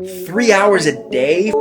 3 hours a day?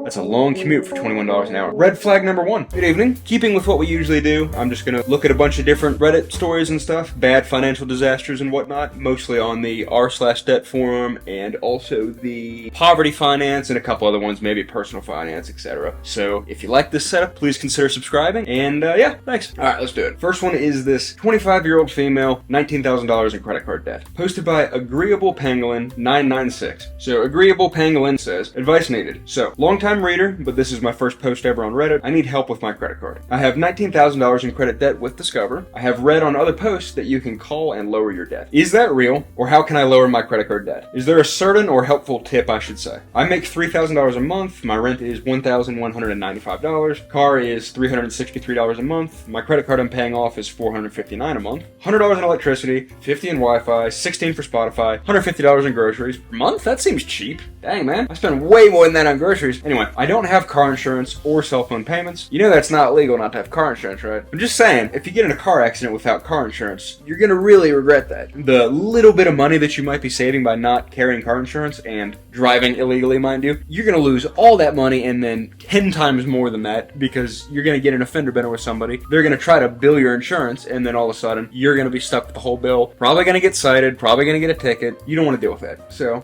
That's a long commute for $21 an hour. Red flag number one. Good evening. Keeping with what we usually do, I'm just gonna look at a bunch of different Reddit stories and stuff, bad financial disasters and whatnot, mostly on the r/debt forum and also the poverty finance and a couple other ones, maybe personal finance, etc. So if you like this setup, please consider subscribing. And yeah, thanks. All right, let's do it. First one is this 25-year-old female, $19,000 in credit card debt. Posted by Agreeable Pangolin 996. So Agreeable Pangolin says, advice needed. So long-time reader, but this is my first post ever on Reddit. I need help with my credit card. I have $19,000 in credit debt with Discover. I have read on other posts that you can call and lower your debt. Is that real? Or how can I lower my credit card debt? Is there a certain or helpful tip I should say? I make $3,000 a month. My rent is $1,195. Car is $363 a month. My credit card I'm paying off is $459 a month. $100 in electricity, $50 in Wi-Fi, $16 for Spotify, $150 in groceries per month. That seems cheap. Dang, man. I spend way more than that on groceries. Anyway, I don't have car insurance or cell phone payments. You know that's not legal not to have car insurance, right? I'm just saying, if you get in a car accident without car insurance, you're gonna really regret that. The little bit of money that you might be saving by not carrying car insurance and driving illegally, mind you, you're gonna lose all that money and then 10 times more than that because you're gonna get an offender bender with somebody. They're gonna try to bill your insurance and then all of a sudden you're gonna be stuck with the whole bill. Probably gonna get cited, probably gonna get a ticket. You don't wanna deal with that. So,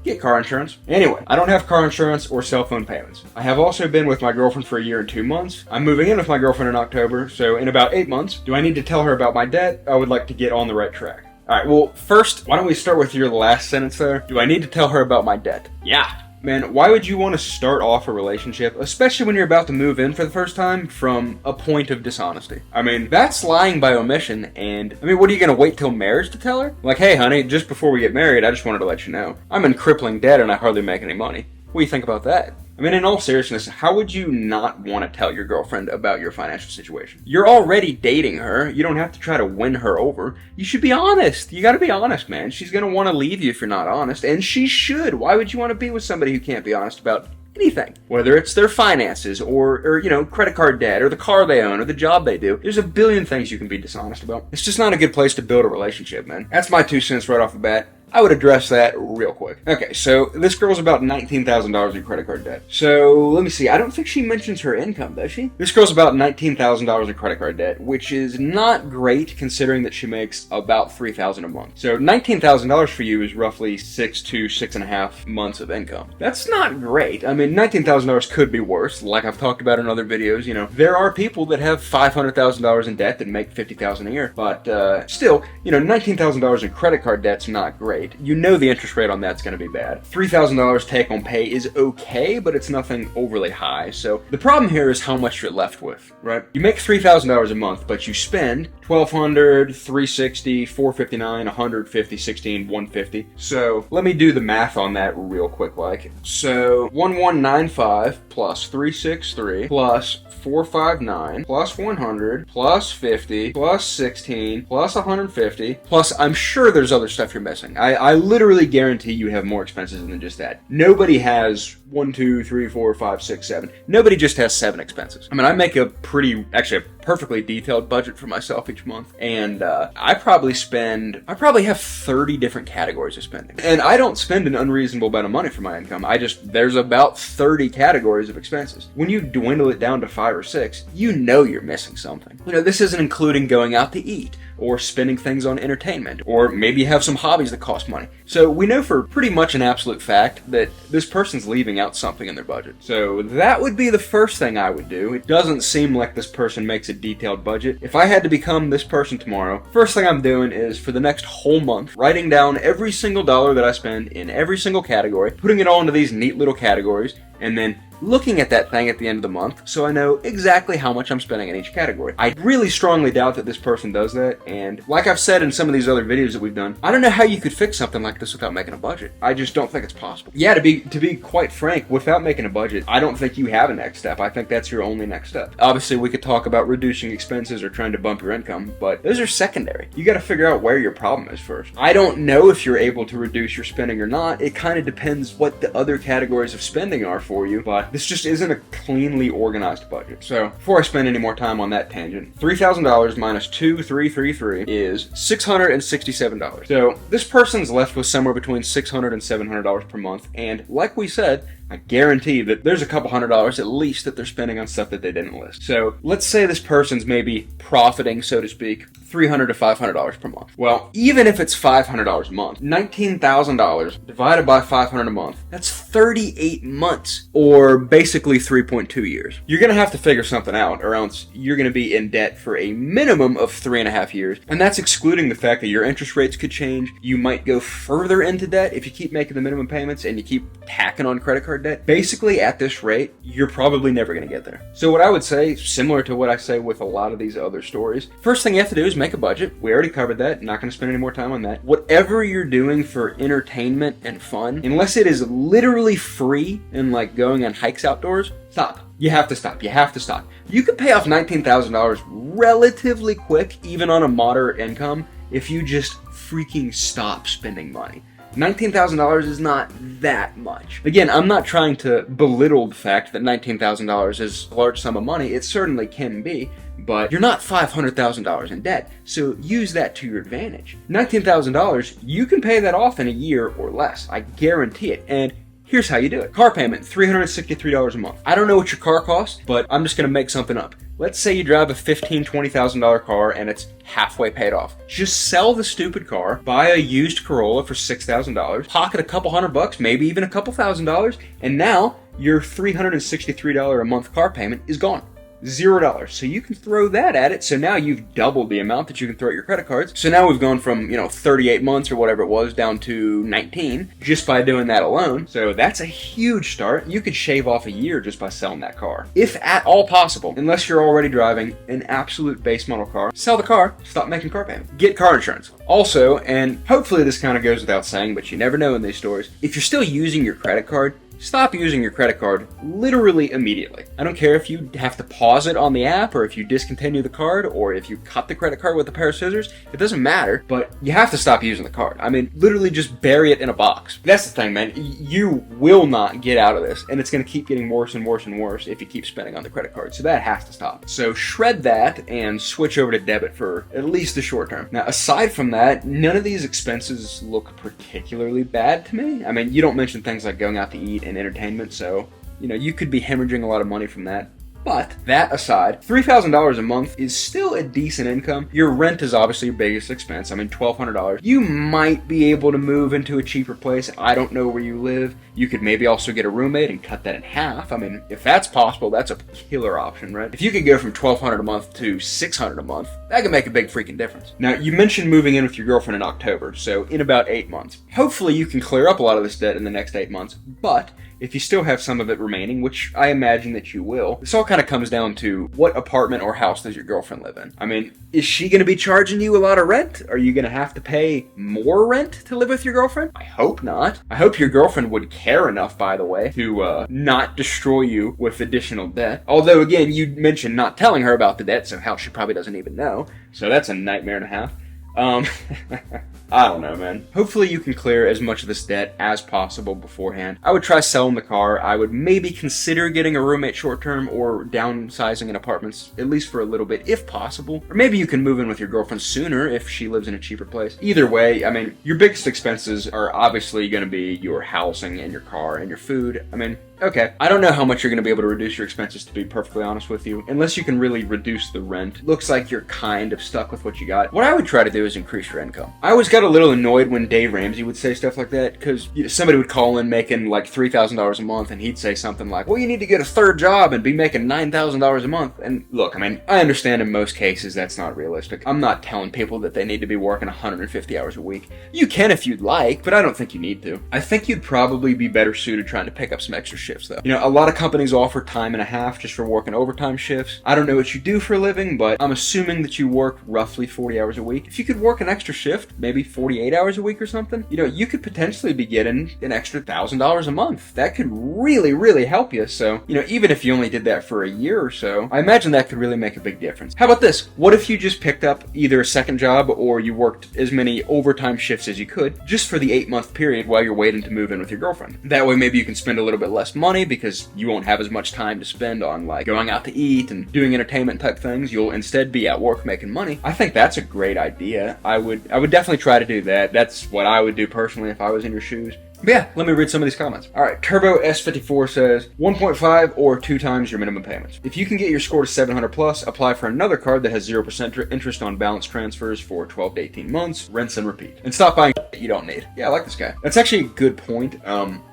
get car insurance. Anyway, I don't have car insurance or cell phone payments. I have also been with my girlfriend for a year and 2 months. I'm moving in with my girlfriend in October, so in about 8 months. Do I need to tell her about my debt? I would like to get on the right track. Alright, well, first, why don't we start with your last sentence there? Do I need to tell her about my debt? Yeah. Man, why would you want to start off a relationship, especially when you're about to move in for the first time, from a point of dishonesty? I mean, that's lying by omission, and, I mean, what are you going to wait till marriage to tell her? Like, hey, honey, just before we get married, I just wanted to let you know. I'm in crippling debt and I hardly make any money. What do you think about that? I mean, in all seriousness, how would you not want to tell your girlfriend about your financial situation? You're already dating her. You don't have to try to win her over. You should be honest. You gotta be honest, man. She's gonna want to leave you if you're not honest, and she should. Why would you want to be with somebody who can't be honest about anything? Whether it's their finances or you know, credit card debt or the car they own or the job they do. There's a billion things you can be dishonest about. It's just not a good place to build a relationship, man. That's my 2 cents right off the bat. I would address that real quick. Okay, so this girl's about $19,000 in credit card debt. So, let me see. I don't think she mentions her income, does she? This girl's about $19,000 in credit card debt, which is not great considering that she makes about $3,000 a month. So, $19,000 for you is roughly 6 to 6.5 months of income. That's not great. I mean, $19,000 could be worse. Like I've talked about in other videos, you know, there are people that have $500,000 in debt that make $50,000 a year. But still, you know, $19,000 in credit card debt's not great. You know the interest rate on that's going to be bad. $3,000 take home pay is okay, but it's nothing overly high. So the problem here is how much you're left with, right? You make $3,000 a month, but you spend $1,200, $360, $459, $150, $16, $150. So let me do the math on that real quick, like. So 1195 plus 363 plus 459 plus 100 plus 50 plus 16 plus 150 plus I'm sure there's other stuff you're missing. I literally guarantee you have more expenses than just that. Nobody has 1, 2, 3, 4, 5, 6, 7. Nobody just has 7 expenses. I mean, I make a perfectly detailed budget for myself each month, and I probably have 30 different categories of spending. And I don't spend an unreasonable amount of money for my income. There's about 30 categories of expenses. When you dwindle it down to 5 or 6, you know you're missing something. You know, this isn't including going out to eat, or spending things on entertainment, or maybe you have some hobbies that cost money. So we know for pretty much an absolute fact that this person's leaving out something in their budget. So that would be the first thing I would do. It doesn't seem like this person makes a detailed budget. If I had to become this person tomorrow, first thing I'm doing is for the next whole month, writing down every single dollar that I spend in every single category, putting it all into these neat little categories, and then looking at that thing at the end of the month so I know exactly how much I'm spending in each category. I really strongly doubt that this person does that, and like I've said in some of these other videos that we've done, I don't know how you could fix something like this without making a budget. I just don't think it's possible. Yeah, to be quite frank, without making a budget, I don't think you have a next step. I think that's your only next step. Obviously, we could talk about reducing expenses or trying to bump your income, but those are secondary. You gotta figure out where your problem is first. I don't know if you're able to reduce your spending or not. It kind of depends what the other categories of spending are for you, but this just isn't a cleanly organized budget. So before I spend any more time on that tangent, $3,000 minus 2,333 is $667. So this person's left with somewhere between $600 and $700 per month, and like we said, I guarantee that there's a couple $100 at least that they're spending on stuff that they didn't list. So let's say this person's maybe profiting, so to speak, $300 to $500 per month. Well, even if it's $500 a month, $19,000 divided by $500 a month, that's 38 months, or basically 3.2 years. You're going to have to figure something out, or else you're going to be in debt for a minimum of 3.5 years, and that's excluding the fact that your interest rates could change. You might go further into debt if you keep making the minimum payments and you keep tacking on credit card debt. Basically, at this rate, you're probably never going to get there. So what I would say, similar to what I say with a lot of these other stories, first thing you have to do is make a budget. We already covered that. Not going to spend any more time on that. Whatever you're doing for entertainment and fun, unless it is literally free and like going on hikes outdoors, stop. You have to stop. You have to stop. You can pay off $19,000 relatively quick, even on a moderate income, if you just freaking stop spending money. $19,000 is not that much. Again, I'm not trying to belittle the fact that $19,000 is a large sum of money. It certainly can be, but you're not $500,000 in debt, so use that to your advantage. $19,000, you can pay that off in a year or less. I guarantee it. And here's how you do it. Car payment, $363 a month. I don't know what your car costs, but I'm just going to make something up. Let's say you drive a $15,000, $20,000 car and it's halfway paid off. Just sell the stupid car, buy a used Corolla for $6,000, pocket a couple $100, maybe even a couple $1,000, and now your $363 a month car payment is gone. $0. So you can throw that at it. So now you've doubled the amount that you can throw at your credit cards. So now we've gone from, 38 months or whatever it was down to 19 just by doing that alone. So that's a huge start. You could shave off a year just by selling that car. If at all possible, unless you're already driving an absolute base model car, sell the car, stop making car payments. Get car insurance. Also, and hopefully this kind of goes without saying, but you never know in these stories, if you're still using your credit card, stop using your credit card literally immediately. I don't care if you have to pause it on the app or if you discontinue the card or if you cut the credit card with a pair of scissors. It doesn't matter, but you have to stop using the card. I mean, literally just bury it in a box. That's the thing, man. You will not get out of this, and it's going to keep getting worse and worse and worse if you keep spending on the credit card. So that has to stop. So shred that and switch over to debit for at least the short term. Now, aside from that, none of these expenses look particularly bad to me. I mean, you don't mention things like going out to eat and entertainment, so you could be hemorrhaging a lot of money from that. But that aside, $3,000 a month is still a decent income. Your rent is obviously your biggest expense. I mean, $1,200. You might be able to move into a cheaper place. I don't know where you live. You could maybe also get a roommate and cut that in half. I mean, if that's possible, that's a killer option, right? If you could go from $1,200 a month to $600 a month, that could make a big freaking difference. Now, you mentioned moving in with your girlfriend in October, so in about 8 months. Hopefully you can clear up a lot of this debt in the next 8 months, but if you still have some of it remaining, which I imagine that you will, this all kind of comes down to what apartment or house does your girlfriend live in? I mean, is she going to be charging you a lot of rent? Are you going to have to pay more rent to live with your girlfriend? I hope not. I hope your girlfriend would care enough, by the way, to not destroy you with additional debt. Although, again, you mentioned not telling her about the debt, so hell, she probably doesn't even know. So that's a nightmare and a half. I don't know, man. Hopefully you can clear as much of this debt as possible beforehand. I would try selling the car. I would maybe consider getting a roommate short-term or downsizing in apartments, at least for a little bit, if possible. Or maybe you can move in with your girlfriend sooner if she lives in a cheaper place. Either way, I mean, your biggest expenses are obviously going to be your housing and your car and your food. I mean, okay, I don't know how much you're going to be able to reduce your expenses, to be perfectly honest with you, unless you can really reduce the rent. Looks like you're kind of stuck with what you got. What I would try to do is increase your income. I always got a little annoyed when Dave Ramsey would say stuff like that, because somebody would call in making like $3,000 a month, and he'd say something like, well, you need to get a third job and be making $9,000 a month. And look, I mean, I understand in most cases that's not realistic. I'm not telling people that they need to be working 150 hours a week. You can if you'd like, but I don't think you need to. I think you'd probably be better suited trying to pick up some extra shifts, though. A lot of companies offer time and a half just for working overtime shifts. I don't know what you do for a living, but I'm assuming that you work roughly 40 hours a week. If you could work an extra shift, maybe 48 hours a week or something, you could potentially be getting an extra $1,000 a month. That could really, really help you. So, even if you only did that for a year or so, I imagine that could really make a big difference. How about this? What if you just picked up either a second job or you worked as many overtime shifts as you could just for the 8-month period while you're waiting to move in with your girlfriend? That way maybe you can spend a little bit less less money because you won't have as much time to spend on like going out to eat and doing entertainment type things. You'll instead be at work making money. I think that's a great idea. I would definitely try to do that. That's what I would do personally if I was in your shoes. But yeah, let me read some of these comments. All right, Turbo S54 says 1.5 or 2 times your minimum payments. If you can get your score to 700 plus, apply for another card that has 0% interest on balance transfers for 12 to 18 months, rinse and repeat. And stop buying that you don't need. Yeah, I like this guy. That's actually a good point.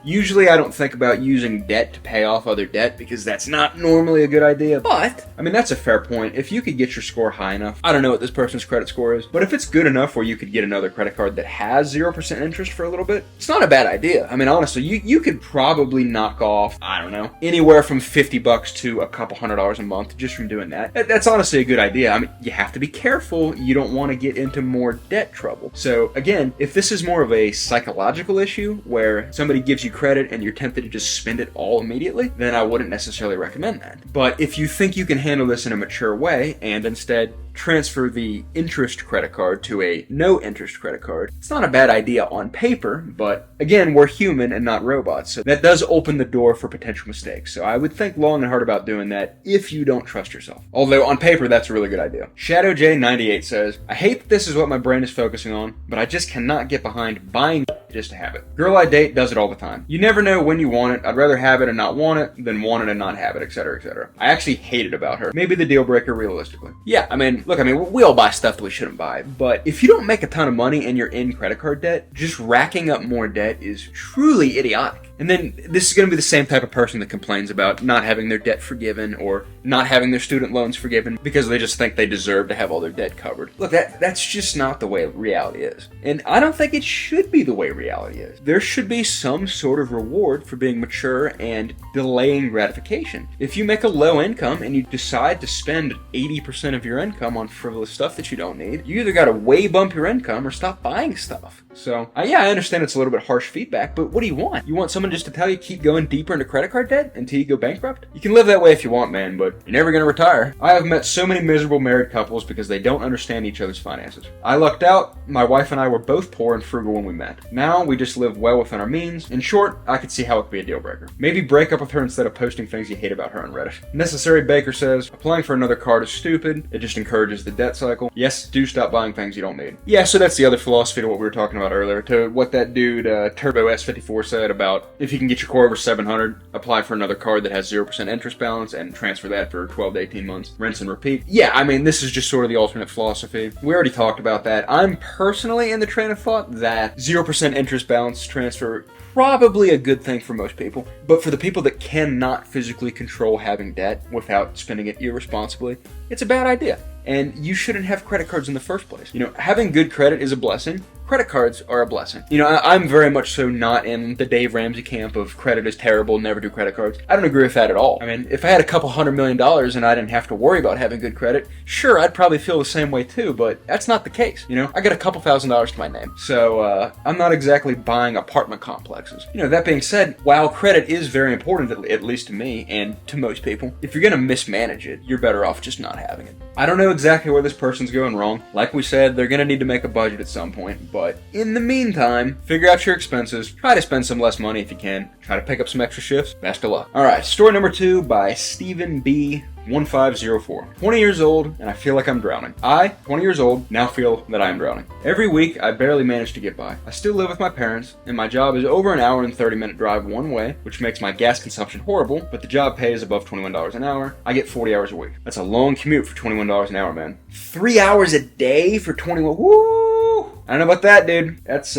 Usually I don't think about using debt to pay off other debt because that's not normally a good idea. But, I mean, that's a fair point. If you could get your score high enough, I don't know what this person's credit score is, but if it's good enough where you could get another credit card that has 0% interest for a little bit, it's not a bad idea. I mean, honestly, you could probably knock off, I don't know, anywhere from $50 to a couple $100 a month just from doing that. That's honestly a good idea. I mean, you have to be careful. You don't want to get into more debt trouble. So again, if this is more of a psychological issue where somebody gives you credit and you're tempted to just spend it all immediately, then I wouldn't necessarily recommend that. But if you think you can handle this in a mature way and instead transfer the interest credit card to a no interest credit card, it's not a bad idea on paper, but again, we're human and not robots, so that does open the door for potential mistakes. So I would think long and hard about doing that if you don't trust yourself. Although on paper, that's a really good idea. Shadow J98 says, I hate that this is what my brain is focusing on, but I just cannot get behind buying just to have it. Girl I date does it all the time. You never know when you want it. I'd rather have it and not want it than want it and not have it, etc., etc. I actually hate it about her. Maybe the deal breaker realistically. Yeah, I mean, look, we all buy stuff that we shouldn't buy, but if you don't make a ton of money and you're in credit card debt, just racking up more debt is truly idiotic. And then this is going to be the same type of person that complains about not having their debt forgiven or not having their student loans forgiven because they just think they deserve to have all their debt covered. Look, that's just not the way reality is. And I don't think it should be the way reality is. There should be some sort of reward for being mature and delaying gratification. If you make a low income and you decide to spend 80% of your income on frivolous stuff that you don't need, you either got to way bump your income or stop buying stuff. So, yeah, I understand it's a little bit harsh feedback, but what do you want? You want someone just to tell you keep going deeper into credit card debt until you go bankrupt? You can live that way if you want, man, but you're never going to retire. I have met so many miserable married couples because they don't understand each other's finances. I lucked out. My wife and I were both poor and frugal when we met. Now, we just live well within our means. In short, I could see how it could be a deal breaker. Maybe break up with her instead of posting things you hate about her on Reddit. Necessary Baker says, applying for another card is stupid. It just encourages the debt cycle. Yes, do stop buying things you don't need. Yeah, so that's the other philosophy to what we were talking about earlier, to what that dude, Turbo S54 said about if you can get your core over 700, apply for another card that has 0% interest balance and transfer that for 12 to 18 months. Rinse and repeat. Yeah, I mean, this is just sort of the alternate philosophy. We already talked about that. I'm personally in the train of thought that 0% interest balance transfer probably a good thing for most people. But for the people that cannot physically control having debt without spending it irresponsibly, it's a bad idea. And you shouldn't have credit cards in the first place. You know, having good credit is a blessing. Credit cards are a blessing. You know, I'm very much so not in the Dave Ramsey camp of credit is terrible, never do credit cards. I don't agree with that at all. I mean, if I had a couple $100 million and I didn't have to worry about having good credit, sure, I'd probably feel the same way too, but that's not the case. You know, I got a couple $1,000s to my name. So, I'm not exactly buying apartment complexes. You know, that being said, while credit is very important, at least to me and to most people, if you're gonna mismanage it, you're better off just not having it. I don't know exactly where this person's going wrong. Like we said, they're gonna need to make a budget at some point, but in the meantime, figure out your expenses, try to spend some less money if you can, try to pick up some extra shifts, best of luck. Alright, story number 2 by Stephen B. 1504. 20 years old, and I feel like I'm drowning. I, 20 years old, now feel that I am drowning. Every week, I barely manage to get by. I still live with my parents, and my job is over an hour and 30-minute drive one way, which makes my gas consumption horrible, but the job pays above $21 an hour. I get 40 hours a week. That's a long commute for $21 an hour, man. 3 hours a day for 21. Woo! I don't know about that, dude. That's,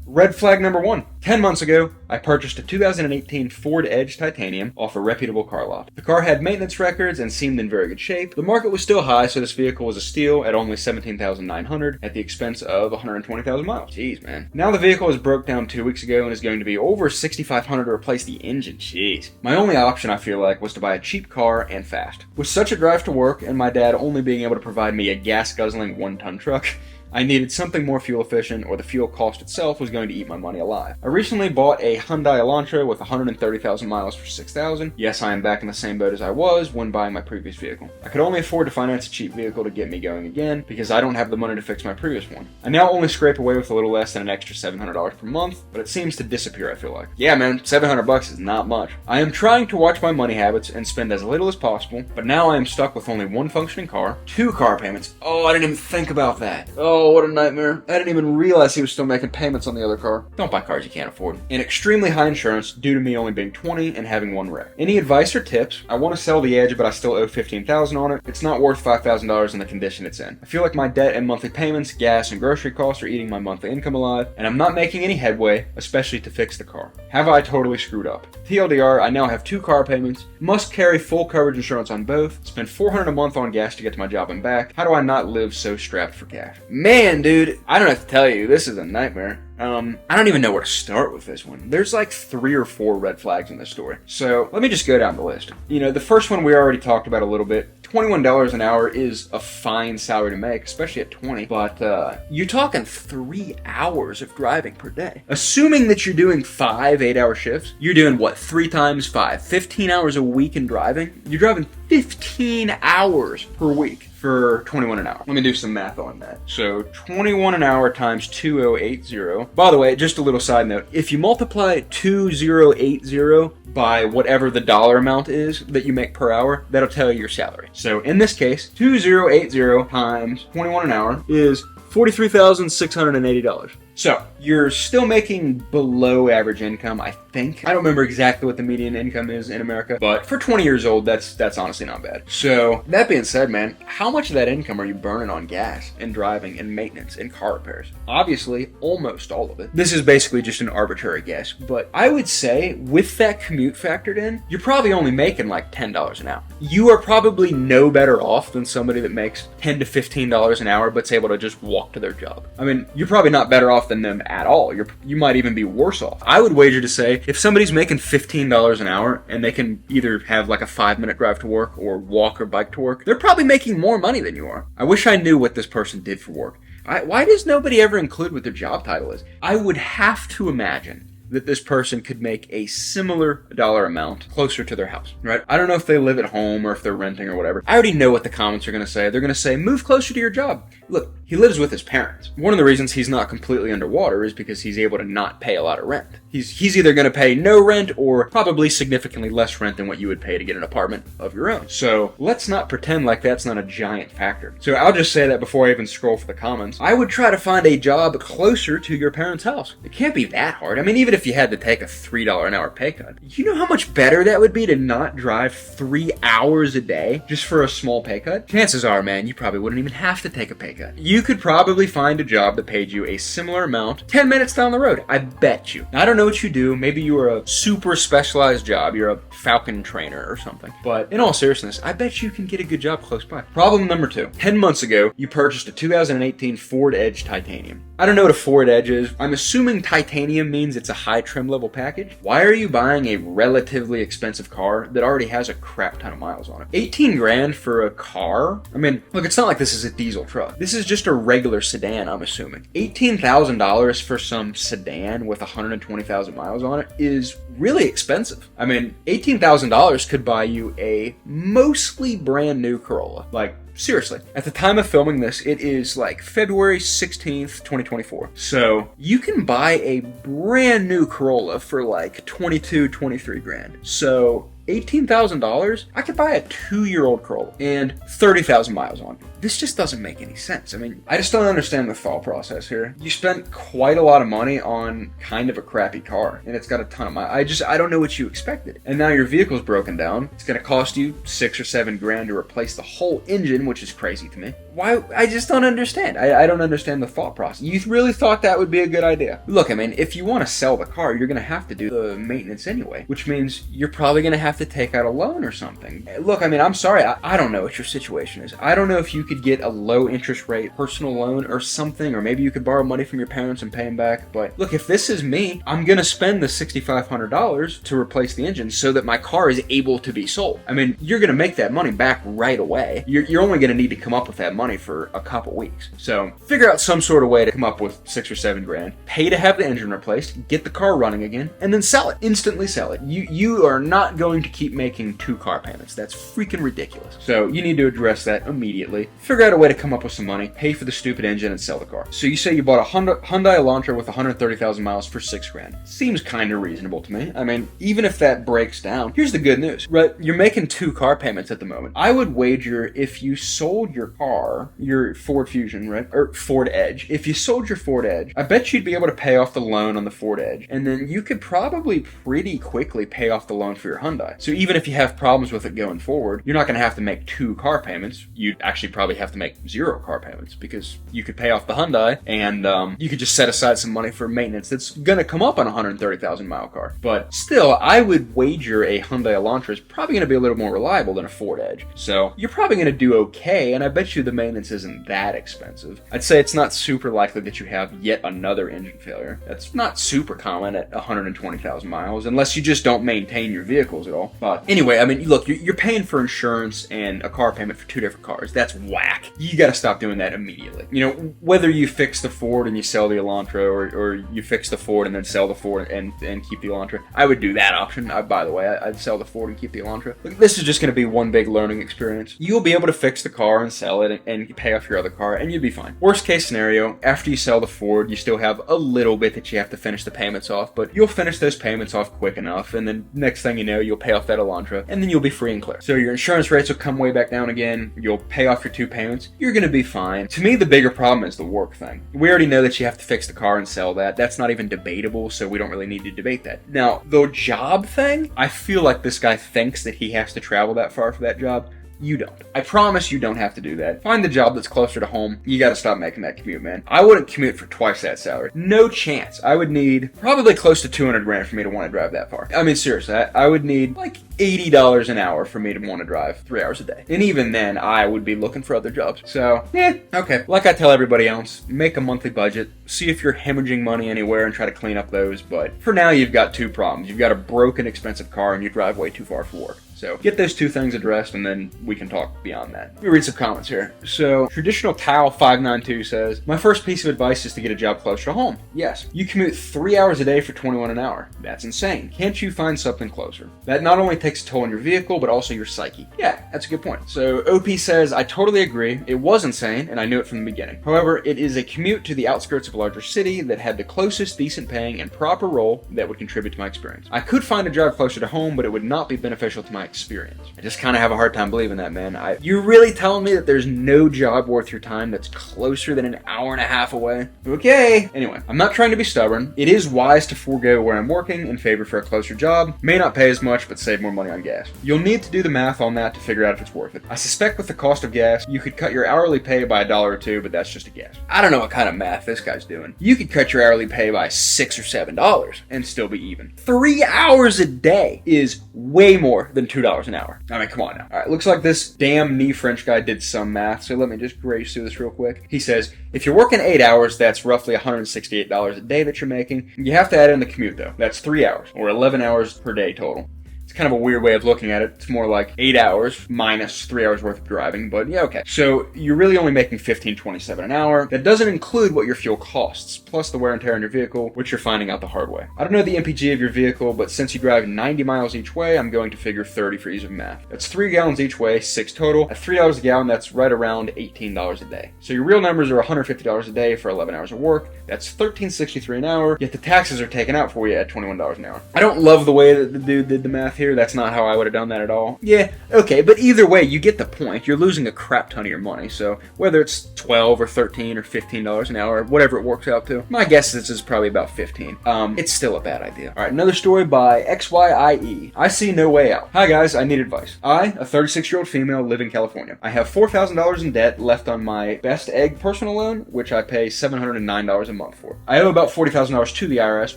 red flag number 1. 10 months ago, I purchased a 2018 Ford Edge Titanium off a reputable car lot. The car had maintenance records and seemed in very good shape. The market was still high, so this vehicle was a steal at only $17,900 at the expense of 120,000 miles. Jeez, man. Now the vehicle was broke down 2 weeks ago and is going to be over $6,500 to replace the engine. Jeez. My only option, I feel like, was to buy a cheap car and fast. With such a drive to work and my dad only being able to provide me a gas-guzzling 1-ton truck, I needed something more fuel efficient, or the fuel cost itself was going to eat my money alive. I recently bought a Hyundai Elantra with 130,000 miles for $6,000. Yes, I am back in the same boat as I was when buying my previous vehicle. I could only afford to finance a cheap vehicle to get me going again because I don't have the money to fix my previous one. I now only scrape away with a little less than an extra $700 per month, but it seems to disappear, I feel like. Yeah, man, $700 is not much. I am trying to watch my money habits and spend as little as possible, but now I am stuck with only one functioning car, 2 car payments. Oh, I didn't even think about that. Oh, what a nightmare. I didn't even realize he was still making payments on the other car. Don't buy cars you can't afford. And extremely high insurance due to me only being 20 and having 1 wreck. Any advice or tips? I want to sell the Edge, but I still owe $15,000 on it. It's not worth $5,000 in the condition it's in. I feel like my debt and monthly payments, gas, and grocery costs are eating my monthly income alive, and I'm not making any headway, especially to fix the car. Have I totally screwed up? TLDR, I now have 2 car payments, must carry full coverage insurance on both, spend $400 a month on gas to get to my job and back. How do I not live so strapped for cash? Man, dude, I don't have to tell you, this is a nightmare. I don't even know where to start with this one. There's like 3 or 4 red flags in this story. So let me just go down the list. You know, the first one we already talked about a little bit. $21 an hour is a fine salary to make, especially at 20, but you're talking 3 hours of driving per day. Assuming that you're doing 5 8-hour shifts, you're doing what, 3 times 5? 15 hours a week in driving? You're driving 15 hours per week for 21 an hour. Let me do some math on that. So 21 an hour times 2080. By the way, just a little side note, if you multiply 2080 by whatever the dollar amount is that you make per hour, that'll tell you your salary. So in this case, 2080 times 21 an hour is $43,680. So, you're still making below average income, I think. I don't remember exactly what the median income is in America, but for 20 years old, that's honestly not bad. So, that being said, man, how much of that income are you burning on gas and driving and maintenance and car repairs? Obviously, almost all of it. This is basically just an arbitrary guess, but I would say with that commute factored in, you're probably only making like $10 an hour. You are probably no better off than somebody that makes $10 to $15 an hour but's able to just walk to their job. I mean, you're probably not better off than them at all. You might even be worse off. I would wager to say if somebody's making $15 an hour and they can either have like a 5-minute drive to work or walk or bike to work, they're probably making more money than you are. I wish I knew what this person did for work. Why does nobody ever include what their job title is? I would have to imagine that this person could make a similar dollar amount closer to their house, right? I don't know if they live at home or if they're renting or whatever. I already know what the comments are going to say. They're going to say, move closer to your job. Look, he lives with his parents. One of the reasons he's not completely underwater is because he's able to not pay a lot of rent. He's either going to pay no rent or probably significantly less rent than what you would pay to get an apartment of your own. So let's not pretend like that's not a giant factor. So I'll just say that before I even scroll for the comments. I would try to find a job closer to your parents' house. It can't be that hard. I mean, even if you had to take a $3 an hour pay cut, you know how much better that would be to not drive 3 hours a day just for a small pay cut? Chances are, man, you probably wouldn't even have to take a pay cut. You could probably find a job that paid you a similar amount 10 minutes down the road. I bet you. Now, I don't know what you do. Maybe you are a super specialized job. You're a Falcon trainer or something. But in all seriousness, I bet you can get a good job close by. Problem number 2. 10 months ago, you purchased a 2018 Ford Edge Titanium. I don't know what a Ford Edge is. I'm assuming titanium means it's a high trim level package. Why are you buying a relatively expensive car that already has a crap ton of miles on it? 18 grand for a car? I mean, look, it's not like this is a diesel truck. This is just a regular sedan, I'm assuming. $18,000 for some sedan with 120,000 miles on it is really expensive. I mean, $18,000 could buy you a mostly brand new Corolla. Like, seriously. At the time of filming this, it is like February 16th, 2024. So you can buy a brand new Corolla for like 22, 23 grand. So $18,000, I could buy a 2-year-old Corolla and 30,000 miles on it. This just doesn't make any sense. I mean, I just don't understand the thought process here. You spent quite a lot of money on kind of a crappy car, and it's got a ton of miles. I don't know what you expected. And now your vehicle's broken down. It's going to cost you 6 or 7 grand to replace the whole engine, which is crazy to me. Why? I just don't understand. I don't understand the thought process. You really thought that would be a good idea? Look, I mean, if you want to sell the car, you're going to have to do the maintenance anyway, which means you're probably going to have to take out a loan or something. Look, I mean, I'm sorry. I don't know what your situation is. I don't know if you could get a low interest rate personal loan or something, or maybe you could borrow money from your parents and pay them back. But look, if this is me, I'm going to spend the $6,500 to replace the engine so that my car is able to be sold. I mean, you're going to make that money back right away. You're only going to need to come up with that money money for a couple weeks. So figure out some sort of way to come up with 6 or 7 grand. Pay to have the engine replaced, get the car running again, and then sell it. Instantly sell it. You are not going to keep making 2 car payments. That's freaking ridiculous. So you need to address that immediately. Figure out a way to come up with some money, pay for the stupid engine, and sell the car. So you say you bought a Hyundai Elantra with 130,000 miles for 6 grand. Seems kind of reasonable to me. I mean, even if that breaks down, here's the good news, right? You're making 2 car payments at the moment. I would wager if you sold your car, your Ford Fusion, right? Or Ford Edge. If you sold your Ford Edge, I bet you'd be able to pay off the loan on the Ford Edge. And then you could probably pretty quickly pay off the loan for your Hyundai. So even if you have problems with it going forward, you're not going to have to make 2 car payments. You'd actually probably have to make 0 car payments because you could pay off the Hyundai and you could just set aside some money for maintenance that's going to come up on a 130,000 mile car. But still, I would wager a Hyundai Elantra is probably going to be a little more reliable than a Ford Edge. So you're probably going to do okay, and I bet you the maintenance isn't that expensive. I'd say it's not super likely that you have yet another engine failure. That's not super common at 120,000 miles, unless you just don't maintain your vehicles at all. But anyway, I mean, look, you're paying for insurance and a car payment for 2 different cars. That's whack. You got to stop doing that immediately. You know, whether you fix the Ford and you sell the Elantra, or you fix the Ford and then sell the Ford and keep the Elantra, I would do that option. By the way, I'd sell the Ford and keep the Elantra. Look, this is just going to be one big learning experience. You'll be able to fix the car and sell it and pay off your other car, and you'll be fine. Worst case scenario, after you sell the Ford, you still have a little bit that you have to finish the payments off, but you'll finish those payments off quick enough, and then next thing you know, you'll pay off that Elantra, and then you'll be free and clear. So your insurance rates will come way back down again, you'll pay off your 2 payments, you're going to be fine. To me, the bigger problem is the work thing. We already know that you have to fix the car and sell that. That's not even debatable, so we don't really need to debate that. Now, the job thing, I feel like this guy thinks that he has to travel that far for that job. You don't. I promise you don't have to do that. Find the job that's closer to home. You gotta stop making that commute, man. I wouldn't commute for twice that salary. No chance. I would need probably close to 200 grand for me to want to drive that far. I mean, seriously, I would need like $80 an hour for me to want to drive 3 hours a day. And even then, I would be looking for other jobs. So, yeah, okay. Like I tell everybody else, make a monthly budget. See if you're hemorrhaging money anywhere and try to clean up those. But for now, you've got 2 problems. You've got a broken, expensive car and you drive way too far for work. So get those 2 things addressed, and then we can talk beyond that. Let me read some comments here. So Traditional Towel 592 says, my first piece of advice is to get a job closer to home. Yes, you commute 3 hours a day for $21 an hour. That's insane. Can't you find something closer? That not only takes a toll on your vehicle, but also your psyche. Yeah, that's a good point. So OP says, I totally agree. It was insane, and I knew it from the beginning. However, it is a commute to the outskirts of a larger city that had the closest decent paying and proper role that would contribute to my experience. I could find a job closer to home, but it would not be beneficial to my experience. I just kind of have a hard time believing that, man. You're really telling me that there's no job worth your time that's closer than an hour and a half away? Okay. Anyway, I'm not trying to be stubborn. It is wise to forego where I'm working in favor for a closer job. May not pay as much, but save more money on gas. You'll need to do the math on that to figure out if it's worth it. I suspect with the cost of gas, you could cut your hourly pay by $1 or $2, but that's just a guess. I don't know what kind of math this guy's doing. You could cut your hourly pay by $6 or $7 and still be even. 3 hours a day is way more than $2 an hour. I mean, come on now. All right, looks like this damn knee French guy did some math, so let me just graze through this real quick. He says, if you're working 8 hours, that's roughly $168 a day that you're making. You have to add in the commute, though. That's 3 hours, or 11 hours per day total. It's kind of a weird way of looking at it. It's more like 8 hours minus 3 hours worth of driving, but yeah, okay. So you're really only making $15.27 an hour. That doesn't include what your fuel costs, plus the wear and tear on your vehicle, which you're finding out the hard way. I don't know the MPG of your vehicle, but since you drive 90 miles each way, I'm going to figure 30 for ease of math. That's 3 gallons each way, 6 total. At $3 a gallon, that's right around $18 a day. So your real numbers are $150 a day for 11 hours of work. That's $13.63 an hour, yet the taxes are taken out for you at $21 an hour. I don't love the way that the dude did the math here. That's not how I would have done that at all. Yeah, okay, but either way, you get the point. You're losing a crap ton of your money, so whether it's $12 or $13 or $15 an hour, whatever it works out to, my guess is it's probably about 15. It's still a bad idea. All right, another story by XYIE. I see no way out. Hi guys, I need advice. I, a 36-year-old female, live in California. I have $4,000 in debt left on my Best Egg personal loan, which I pay $709 a month for. I owe about $40,000 to the IRS,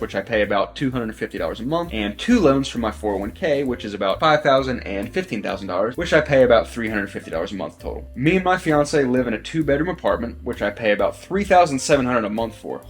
which I pay about $250 a month, and 2 loans from my 401k, which is about $5,000 and $15,000, which I pay about $350 a month total. Me and my fiance live in a 2-bedroom apartment, which I pay about $3,700 a month for.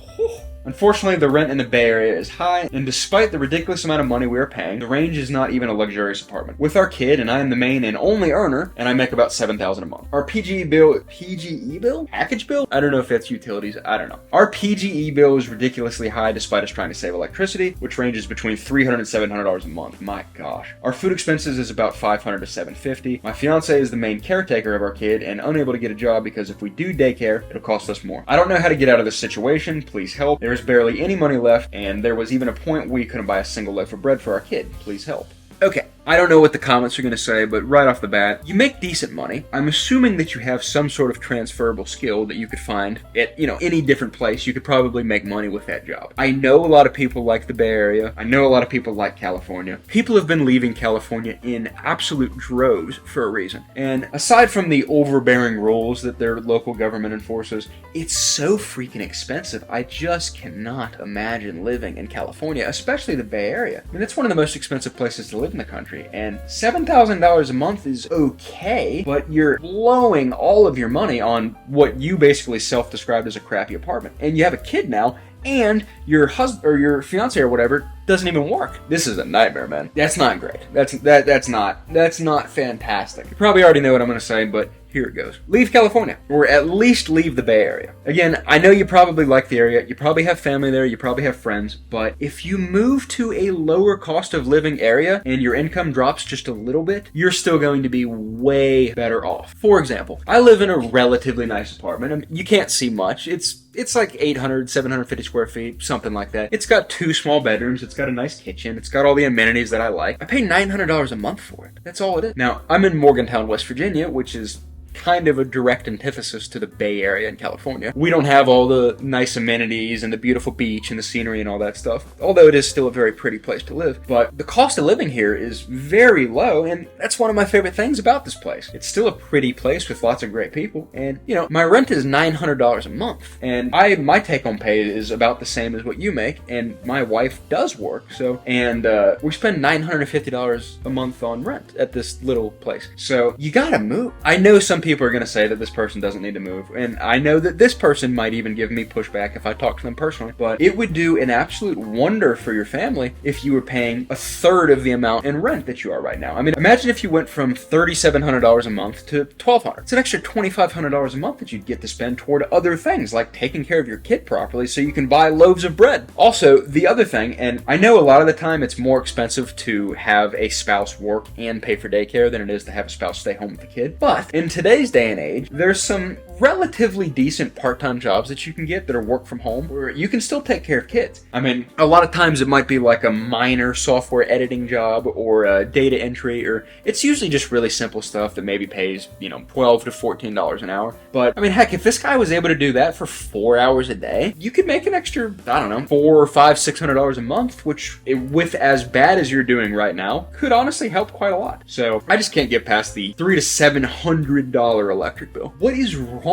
Unfortunately, the rent in the Bay Area is high, and despite the ridiculous amount of money we are paying, the range is not even a luxurious apartment. With our kid, and I am the main and only earner, and I make about $7,000 a month. Our PGE bill? Package bill? I don't know if that's utilities, I don't know. Our PGE bill is ridiculously high despite us trying to save electricity, which ranges between $300 and $700 a month. My gosh. Our food expenses is about $500 to $750. My fiance is the main caretaker of our kid and unable to get a job because if we do daycare, it'll cost us more. I don't know how to get out of this situation. Please help. There is barely any money left, and there was even a point we couldn't buy a single loaf of bread for our kid. Please help. Okay, I don't know what the comments are going to say, but right off the bat, you make decent money. I'm assuming that you have some sort of transferable skill that you could find at, any different place. You could probably make money with that job. I know a lot of people like the Bay Area. I know a lot of people like California. People have been leaving California in absolute droves for a reason. And aside from the overbearing rules that their local government enforces, it's so freaking expensive. I just cannot imagine living in California, especially the Bay Area. I mean, it's one of the most expensive places to live in the country, and $7,000 a month is okay, but you're blowing all of your money on what you basically self-described as a crappy apartment. And you have a kid now, and your husband or your fiance or whatever doesn't even work. This is a nightmare, man. That's not great. That's not fantastic. You probably already know what I'm going to say, but here it goes. Leave California, or at least leave the Bay Area. Again, I know you probably like the area, you probably have family there, you probably have friends, but if you move to a lower cost of living area and your income drops just a little bit, you're still going to be way better off. For example, I live in a relatively nice apartment, and you can't see much. It's like 800, 750 square feet, something like that. It's got 2 small bedrooms, it's got a nice kitchen, it's got all the amenities that I like. I pay $900 a month for it. That's all it is. Now, I'm in Morgantown, West Virginia, which is kind of a direct antithesis to the Bay Area in California. We don't have all the nice amenities and the beautiful beach and the scenery and all that stuff, although it is still a very pretty place to live. But the cost of living here is very low, and that's one of my favorite things about this place. It's still a pretty place with lots of great people, and my rent is $900 a month, and my take-home pay is about the same as what you make, and my wife does work, and we spend $950 a month on rent at this little place. So you gotta move. I know some people are going to say that this person doesn't need to move, and I know that this person might even give me pushback if I talk to them personally, but it would do an absolute wonder for your family if you were paying a third of the amount in rent that you are right now. I mean, imagine if you went from $3,700 a month to $1,200. It's an extra $2,500 a month that you'd get to spend toward other things, like taking care of your kid properly so you can buy loaves of bread. Also, the other thing, and I know a lot of the time it's more expensive to have a spouse work and pay for daycare than it is to have a spouse stay home with the kid, but in today's day and age, there's some relatively decent part-time jobs that you can get that are work from home where you can still take care of kids. I mean, a lot of times it might be like a minor software editing job or data entry, or it's usually just really simple stuff that maybe pays, $12 to $14 an hour. But I mean, heck, if this guy was able to do that for 4 hours a day, you could make an extra, I don't know, $400 or $600 a month, which with as bad as you're doing right now, could honestly help quite a lot. So I just can't get past the $300 to $700 electric bill. What is wrong?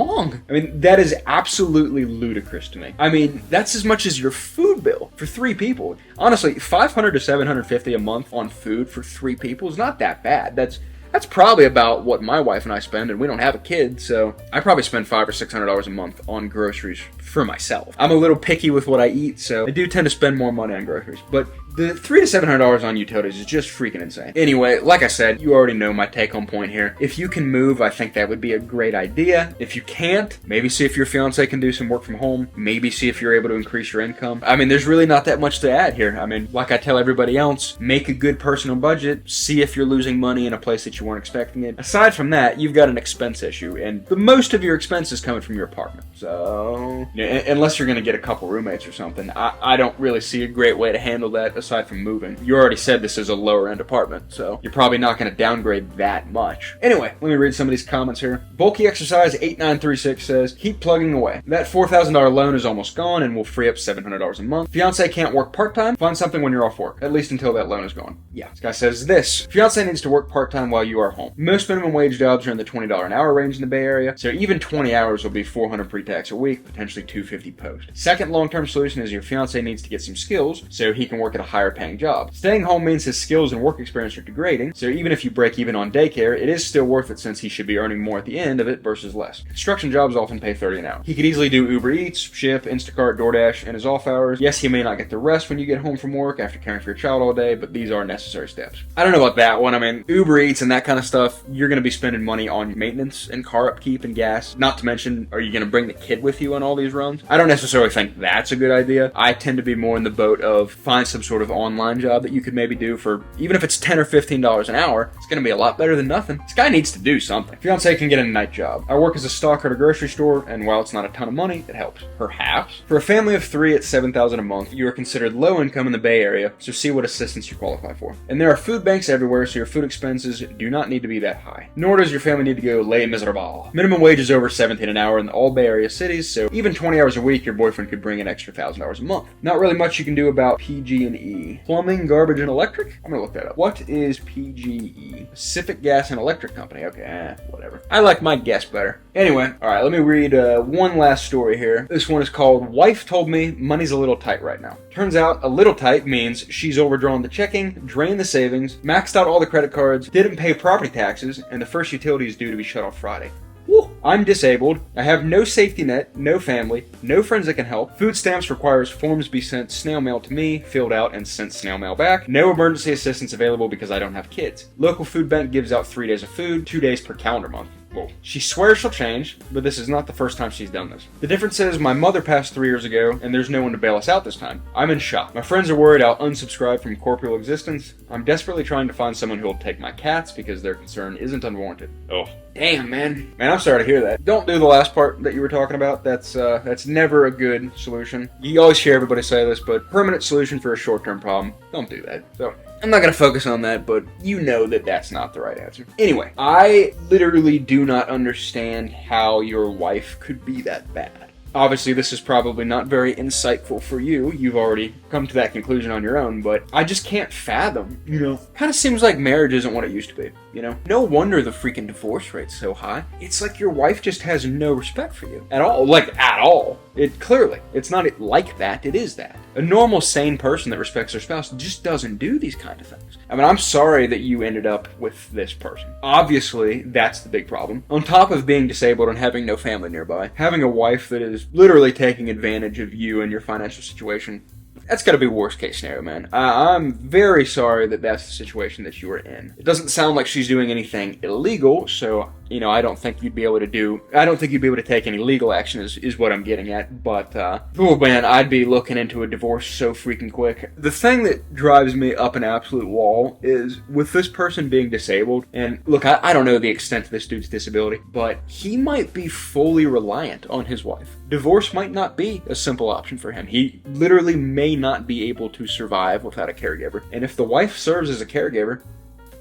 I mean, that is absolutely ludicrous to me. I mean, that's as much as your food bill for 3 people. Honestly, $500 to $750 a month on food for 3 people is not that bad. That's probably about what my wife and I spend, and we don't have a kid, so I probably spend $500 or $600 a month on groceries for myself. I'm a little picky with what I eat, so I do tend to spend more money on groceries, but the $300 to $700 on utilities is just freaking insane. Anyway, like I said, you already know my take-home point here. If you can move, I think that would be a great idea. If you can't, maybe see if your fiance can do some work from home. Maybe see if you're able to increase your income. I mean, there's really not that much to add here. I mean, like I tell everybody else, make a good personal budget. See if you're losing money in a place that you weren't expecting it. Aside from that, you've got an expense issue, and the most of your expense is coming from your apartment. So, unless you're going to get a couple roommates or something, I don't really see a great way to handle that aside from moving. You already said this is a lower end apartment, so you're probably not going to downgrade that much. Anyway, let me read some of these comments here. Bulky Exercise 8936 says, keep plugging away. That $4,000 loan is almost gone and will free up $700 a month. Fiance can't work part-time. Find something when you're off work, at least until that loan is gone. Yeah. This guy says this. Fiance needs to work part-time while you are home. Most minimum wage jobs are in the $20 an hour range in the Bay Area, so even 20 hours will be $400 pre-tax a week, potentially $250 post. Second long-term solution is your fiance needs to get some skills so he can work at a higher paying job. Staying home means his skills and work experience are degrading, so even if you break even on daycare, it is still worth it since he should be earning more at the end of it versus less. Construction jobs often pay $30 an hour. He could easily do Uber Eats, Shipt, Instacart, DoorDash in his off hours. Yes, he may not get the rest when you get home from work after caring for your child all day, but these are necessary steps. I don't know about that one. I mean, Uber Eats and that kind of stuff, you're going to be spending money on maintenance and car upkeep and gas. Not to mention, are you going to bring the kid with you on all these runs? I don't necessarily think that's a good idea. I tend to be more in the boat of find some sort of online job that you could maybe do for, even if it's $10 or $15 an hour, it's going to be a lot better than nothing. This guy needs to do something. Fiance can get a night job. I work as a stocker at a grocery store, and while it's not a ton of money, it helps. Perhaps. For a family of 3 at $7,000 a month, you are considered low income in the Bay Area, so see what assistance you qualify for. And there are food banks everywhere, so your food expenses do not need to be that high. Nor does your family need to go les miserables. Minimum wage is over $17 an hour in all Bay Area cities, so even 20 hours a week, your boyfriend could bring an extra $1,000 a month. Not really much you can do about PG&E. Plumbing, garbage, and electric? I'm gonna look that up. What is PGE? Pacific Gas and Electric Company. Okay, whatever. I like my guess better. Anyway, alright, let me read one last story here. This one is called Wife Told Me Money's a Little Tight Right Now. Turns out a little tight means she's overdrawn the checking, drained the savings, maxed out all the credit cards, didn't pay property taxes, and the first utility is due to be shut off Friday. Woo. I'm disabled. I have no safety net, no family, no friends that can help. Food stamps requires forms be sent snail mail to me, filled out and sent snail mail back. No emergency assistance available because I don't have kids. Local food bank gives out 3 days of food, 2 days per calendar month. Whoa. She swears she'll change, but this is not the first time she's done this. The difference is my mother passed 3 years ago, and there's no one to bail us out this time. I'm in shock. My friends are worried I'll unsubscribe from corporeal existence. I'm desperately trying to find someone who will take my cats because their concern isn't unwarranted. Oh. Damn, man. Man, I'm sorry to hear that. Don't do the last part that you were talking about. That's never a good solution. You always hear everybody say this, but permanent solution for a short-term problem, don't do that. So, I'm not going to focus on that, but you know that that's not the right answer. Anyway, I literally do not understand how your wife could be that bad. Obviously, this is probably not very insightful for you. You've already come to that conclusion on your own, but I just can't fathom, kind of seems like marriage isn't what it used to be, No wonder the freaking divorce rate's so high. It's like your wife just has no respect for you. At all. Like, at all. It's not like that, it is that. A normal, sane person that respects their spouse just doesn't do these kind of things. I mean, I'm sorry that you ended up with this person. Obviously, that's the big problem. On top of being disabled and having no family nearby, having a wife that is literally taking advantage of you and your financial situation, that's gotta be worst case scenario, man. I'm very sorry that that's the situation that you were in. It doesn't sound like she's doing anything illegal, so, I don't think you'd be able to take any legal action is what I'm getting at, but, oh man, I'd be looking into a divorce so freaking quick. The thing that drives me up an absolute wall is, with this person being disabled, and look, I don't know the extent of this dude's disability, but he might be fully reliant on his wife. Divorce might not be a simple option for him. He literally may not be able to survive without a caregiver. And if the wife serves as a caregiver,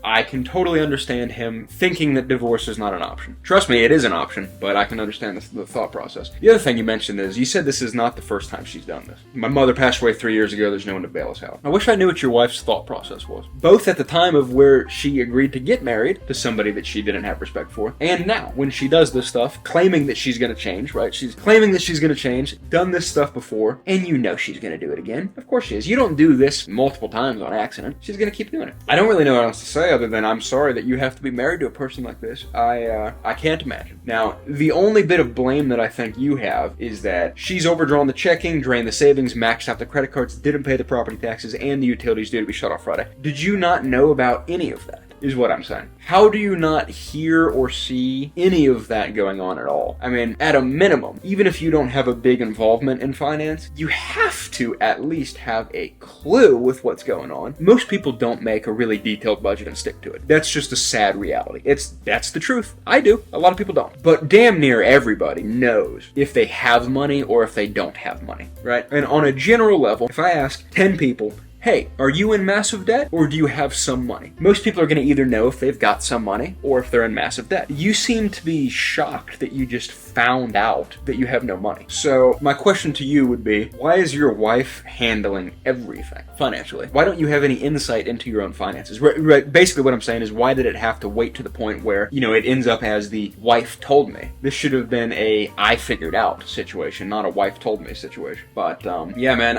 I can totally understand him thinking that divorce is not an option. Trust me, it is an option, but I can understand the thought process. The other thing you mentioned is, you said this is not the first time she's done this. My mother passed away 3 years ago, there's no one to bail us out. I wish I knew what your wife's thought process was. Both at the time of where she agreed to get married to somebody that she didn't have respect for, and now, when she does this stuff, claiming that she's gonna change, right? She's claiming that she's gonna change, done this stuff before, and she's gonna do it again. Of course she is. You don't do this multiple times on accident. She's gonna keep doing it. I don't really know what else to say other than I'm sorry that you have to be married to a person like this. I can't imagine. Now, the only bit of blame that I think you have is that she's overdrawn the checking, drained the savings, maxed out the credit cards, didn't pay the property taxes, and the utilities due to be shut off Friday. Did you not know about any of that? Is what I'm saying. How do you not hear or see any of that going on at all? I mean, at a minimum, even if you don't have a big involvement in finance, you have to at least have a clue with what's going on. Most people don't make a really detailed budget and stick to it. That's just a sad reality. That's the truth. I do. A lot of people don't. But damn near everybody knows if they have money or if they don't have money, right? And on a general level, if I ask 10 people, hey, are you in massive debt or do you have some money? Most people are going to either know if they've got some money or if they're in massive debt. You seem to be shocked that you just found out that you have no money. So my question to you would be, why is your wife handling everything financially? Why don't you have any insight into your own finances? Right, basically what I'm saying is, why did it have to wait to the point where, it ends up as the wife told me? This should have been a I figured out situation, not a wife told me situation. But yeah, man,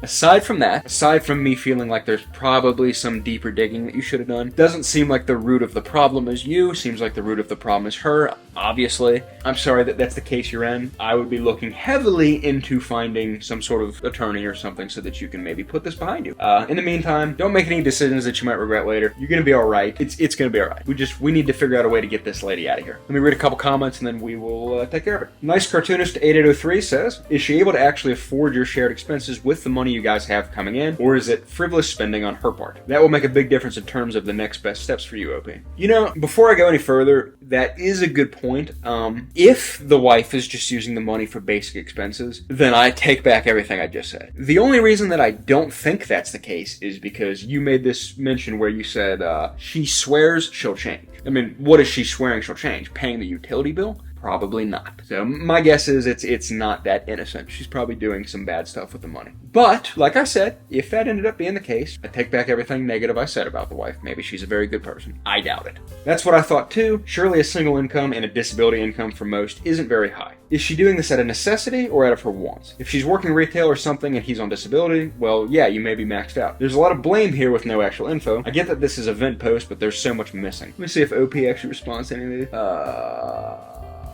aside from from me feeling like there's probably some deeper digging that you should have done. Doesn't seem like the root of the problem is you. Seems like the root of the problem is her, obviously. I'm sorry that that's the case you're in. I would be looking heavily into finding some sort of attorney or something so that you can maybe put this behind you. In the meantime, don't make any decisions that you might regret later. You're gonna be alright. It's gonna be alright. We need to figure out a way to get this lady out of here. Let me read a couple comments and then we will take care of it. Nice Cartoonist 8803 says, is she able to actually afford your shared expenses with the money you guys have coming in, or is it frivolous spending on her part? That will make a big difference in terms of the next best steps for you, OP. You know, before I go any further, that is a good point. If the wife is just using the money for basic expenses, then I take back everything I just said. The only reason that I don't think that's the case is because you made this mention where you said she swears she'll change. I mean, what is she swearing she'll change? Paying the utility bill? Probably not. So my guess is it's not that innocent. She's probably doing some bad stuff with the money. But, like I said, if that ended up being the case, I take back everything negative I said about the wife. Maybe she's a very good person. I doubt it. That's what I thought too. Surely a single income and a disability income for most isn't very high. Is she doing this out of necessity or out of her wants? If she's working retail or something and he's on disability, well, yeah, you may be maxed out. There's a lot of blame here with no actual info. I get that this is a vent post, but there's so much missing. Let me see if OP actually responds to any of these.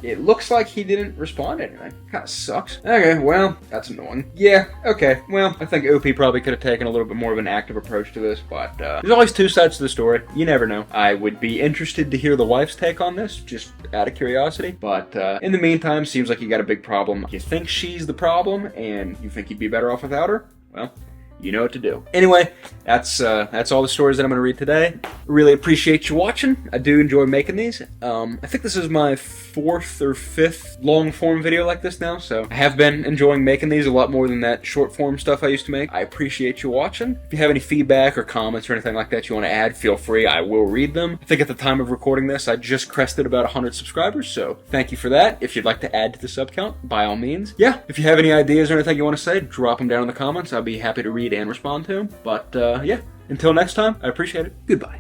It looks like he didn't respond to anything. Kinda sucks. Okay, well, that's annoying. Yeah, okay, well, I think OP probably could have taken a little bit more of an active approach to this, but there's always two sides to the story. You never know. I would be interested to hear the wife's take on this, just out of curiosity, but in the meantime, seems like you got a big problem. You think she's the problem, and you think you'd be better off without her? Well, you know what to do. Anyway, that's all the stories that I'm going to read today. Really appreciate you watching. I do enjoy making these. I think this is my 4th or 5th long form video like this now, so I have been enjoying making these a lot more than that short form stuff I used to make. I appreciate you watching. If you have any feedback or comments or anything like that you want to add, feel free. I will read them. I think at the time of recording this, I just crested about 100 subscribers, so thank you for that. If you'd like to add to the sub count, by all means. Yeah, if you have any ideas or anything you want to say, drop them down in the comments. I'll be happy to read and respond to them. But yeah, until next time, I appreciate it. Goodbye.